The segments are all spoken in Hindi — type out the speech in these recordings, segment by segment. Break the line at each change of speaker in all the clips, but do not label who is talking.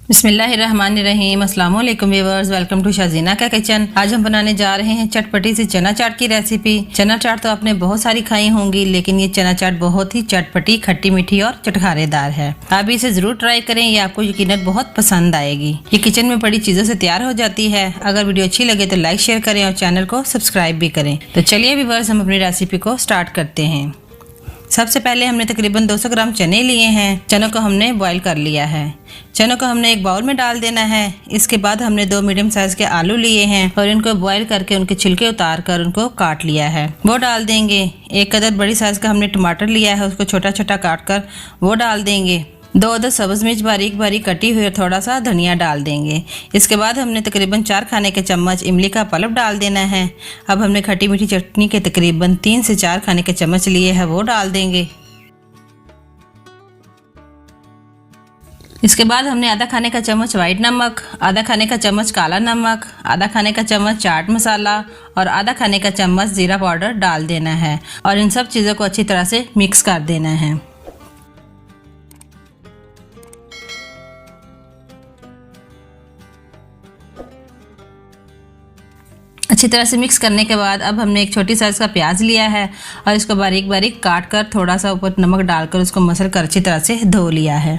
बिस्मिल्लाहिर्रहमानिर्रहीम। अस्सलाम वालेकुम व्यूअर्स, वेलकम टू शाजीना का किचन। आज हम बनाने जा रहे हैं चटपटी सी चना चाट की रेसिपी। चना चाट तो आपने बहुत सारी खाई होंगी, लेकिन ये चना चाट बहुत ही चटपटी, खट्टी मीठी और चटखारेदार है। आप इसे जरूर ट्राई करें, ये आपको यकीनन बहुत पसंद आएगी। ये किचन में पड़ी चीजों से तैयार हो जाती है। अगर वीडियो अच्छी लगे तो लाइक शेयर करें और चैनल को सब्सक्राइब भी करें। तो चलिए व्यूअर्स, हम अपनी रेसिपी को स्टार्ट करते हैं। सबसे पहले हमने तकरीबन 200 ग्राम चने लिए हैं। चनों को हमने बॉईल कर लिया है। चनों को हमने एक बाउल में डाल देना है। इसके बाद हमने 2 मीडियम साइज के आलू लिए हैं और इनको बॉईल करके उनके छिलके उतार कर उनको काट लिया है, वो डाल देंगे। एक अदद बड़ी साइज का हमने टमाटर लिया है, उसको छोटा छोटा काट कर वो डाल देंगे। 2 अदद सब्ज मिर्च बारीक बारीक कटी हुई और थोड़ा सा धनिया डाल देंगे। इसके बाद हमने तकरीबन 4 खाने के चम्मच इमली का पल्प डाल देना है। अब हमने खट्टी मीठी चटनी के तकरीबन 3 से 4 खाने के चम्मच लिए हैं, वो डाल देंगे। इसके बाद हमने आधा खाने का चम्मच वाइट नमक, आधा खाने का चम्मच काला नमक, आधा खाने का चम्मच चाट मसाला और आधा खाने का चम्मच जीरा पाउडर डाल देना है और इन सब चीज़ों को अच्छी तरह से मिक्स कर देना है। अच्छी तरह से मिक्स करने के बाद अब हमने एक छोटी साइज़ का प्याज लिया है और इसको बारीक बारीक काट कर थोड़ा सा ऊपर नमक डालकर उसको मसल कर अच्छी तरह से धो लिया है,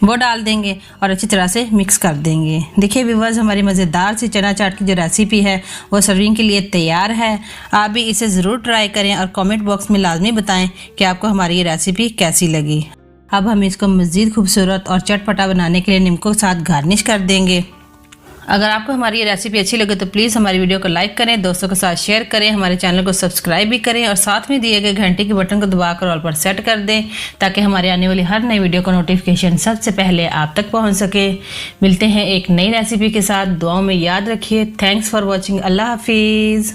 वो डाल देंगे और अच्छी तरह से मिक्स कर देंगे। देखिए व्यूअर्स, हमारी मज़ेदार सी चना चाट की जो रेसिपी है वो सर्विंग के लिए तैयार है। आप भी इसे ज़रूर ट्राई करें और कमेंट बॉक्स में लाजमी बताएं कि आपको हमारी ये रेसिपी कैसी लगी। अब हम इसको मज़ीद खूबसूरत और चटपटा बनाने के लिए नींबू के साथ गार्निश कर देंगे। अगर आपको हमारी ये रेसिपी अच्छी लगे तो प्लीज़ हमारी वीडियो को लाइक करें, दोस्तों के साथ शेयर करें, हमारे चैनल को सब्सक्राइब भी करें और साथ में दिए गए घंटे के बटन को दबाकर ऑल पर सेट कर दें ताकि हमारे आने वाली हर नई वीडियो का नोटिफिकेशन सबसे पहले आप तक पहुंच सके। मिलते हैं एक नई रेसिपी के साथ। दुआओं में याद रखिए। Thanks for watching. अल्लाह हाफिज़।